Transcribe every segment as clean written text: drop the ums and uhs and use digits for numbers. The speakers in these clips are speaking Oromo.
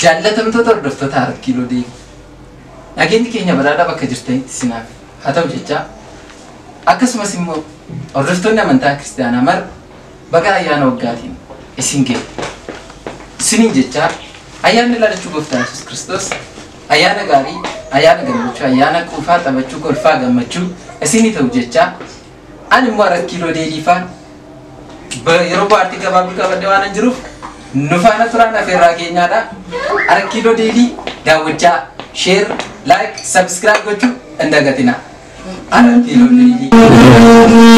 jaallatamtoota hordoftoota Harkiiloo Deebii. Nageenyi keenya badhaadhaa bakka jirtanitti sinaaf haa ta'u jechaa. Akkasumas immoo hordoftoonni amantaa kiristaanaa mara baga ayyaana waggaatiin isin ga'e. Isiniin jechaa ayyaanni ladachuu gooftaa Yesuus Kiristoos ayyaana gaarii, ayyaana gammachuu, ayyaana quufaa, taphachuu, kolfaa, gammachuu isinii ta'u jechaa. Ani immoo Harkiiloo Deebiifaan yeroo baartii gabaabuu qabadde waan jiruuf nu faana turaan afeerraa keenyaadha. Harkiiloo Deebii daawwachaa, share, like, subscribe gochuu hin dagatinaa. Harkiiloo Deebii.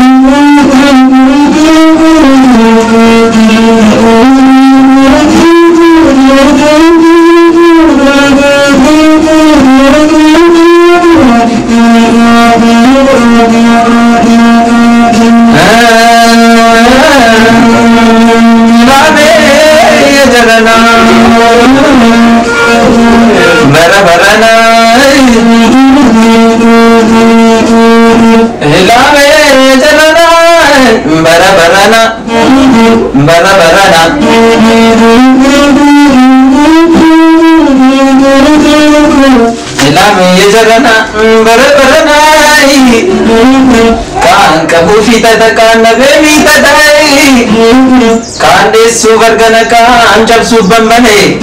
Kan kabu fita tekan nabi tadai, kan desu bergana kan cap subban bane,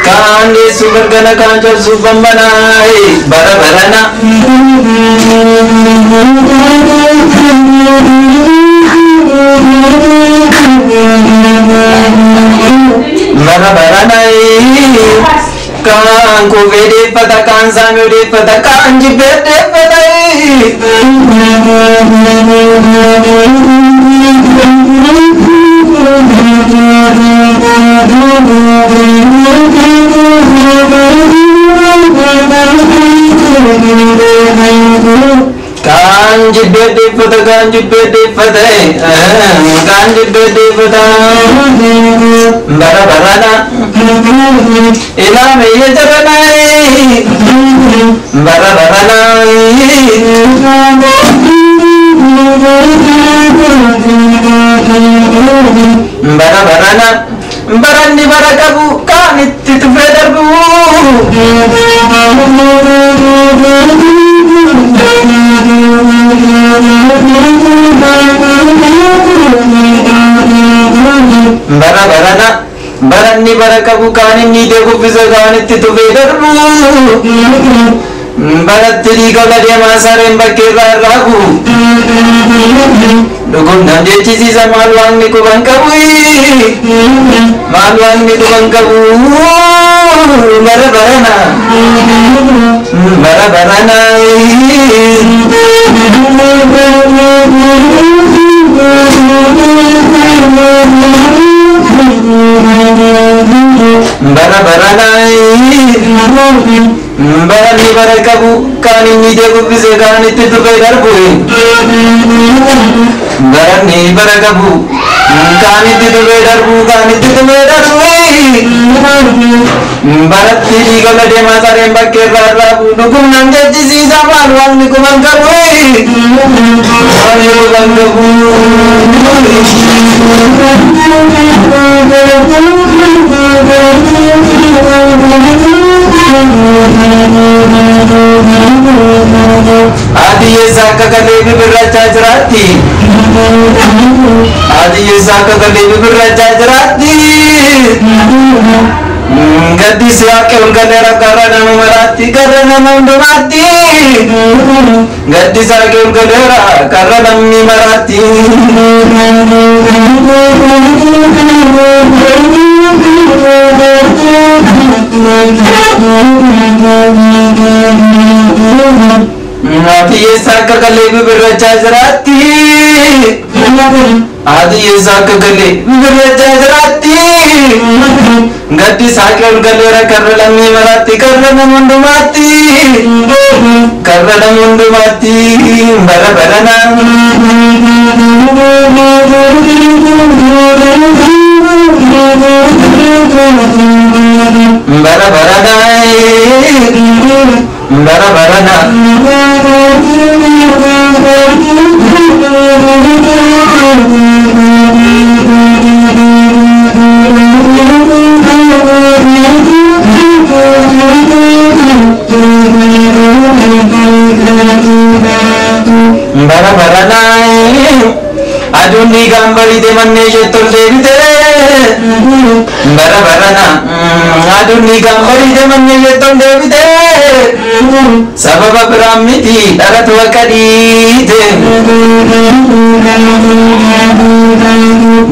kan desu bergana kan cap subban banai, bara barana. Kan ku vede pada kan sami de pada kan jibede pada kan jibede pada bara barana ilame yejaranai bara baranai bara barana barani barakabu kanit tufedarbu bara barana barani barakabu kanini deku bisa kanit tufedarbu baratri kagade masaren bakira ragu dugum nande chisi samalwang ni ko bangkabui malwang ni ko bangkabu bara barana bara barana bara barana barani barakabu kanini deku bisa kanit tufedarbu barani barakabu kanit tufedarbu baratri kagade masaren bakira ragu dugum nande chisi samalwang ni ko bangkabu Adi yesa kagade bibirracha jarati Adi yesa kagade bibirracha jarati Gadi siake ungalera karana marati karana mandumati Gadi siake ungalera karana marati Adi yesa kagade bibirracha jarati Adi yesa kagade bibirracha jarati Gadi siake ungalera karana marati karana mandumati bara barana bara barana bara barana adunni gambari de manne jetol devite bara barana adunni gambari de manne jetol devite sababa bramiti daratu akadite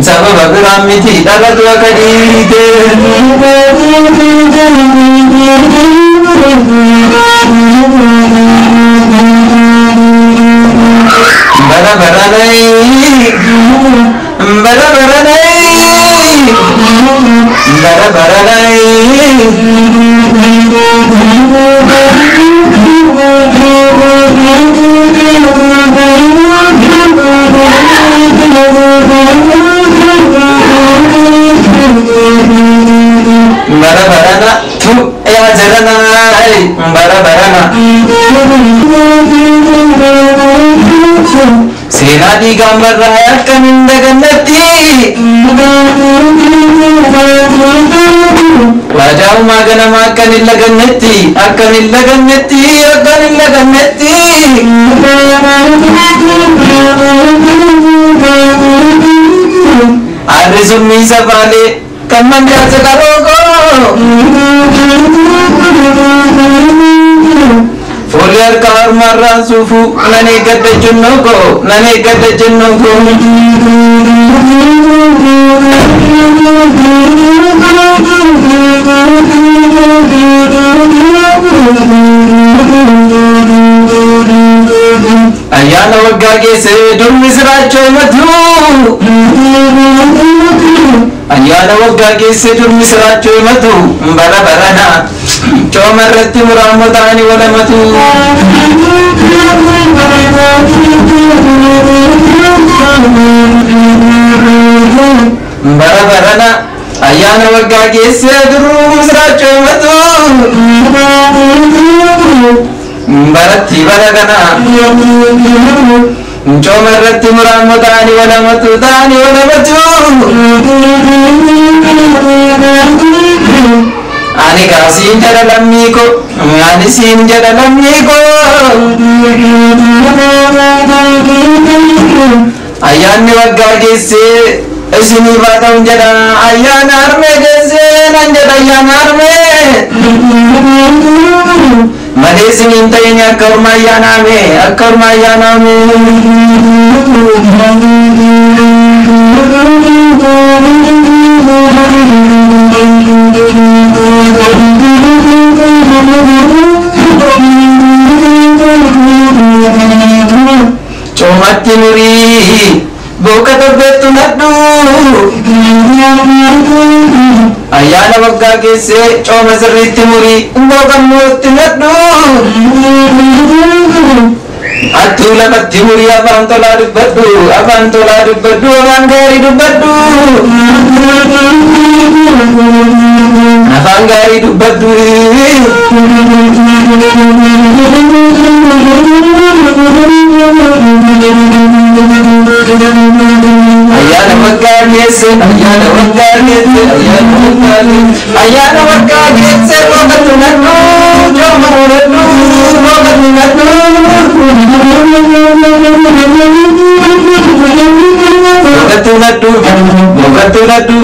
sababa bramiti daratu akadite bara baranai bara baranai bara baranai bara barana tu ya jarana bara barana Sena di gambar rakyat kaminda gandati wajah magana makan illa gandati akan illa gandati akan illa gandati ada summi sabale kaman jaza karogo Foliar kar marran sufu nane gadda junnogo ayana wagage se durmi siracho matu ayana wagage se durmi siracho matu bara barana chomarratti muramutani wala matu bara barana ayana wagage se durmi siracho matu baratti baragana chomarratti muramutani wala matu tani wala matu ani kasin jada lamiko ani sin jada lamiko ayani wagage se isini batam jada ayana arme gese nan jada ayana arme made sinin taynya karma ayana me Comatti muri boka tabbetu naddu ayana wagage se coma sirritti muri boka mutti naddu atula batti muri abantola dubbaddu abangari dubbaddu abangari dubbaddu ayana wagage se wakatu naddu coma muraddu wakatu naddu Moga tu nadu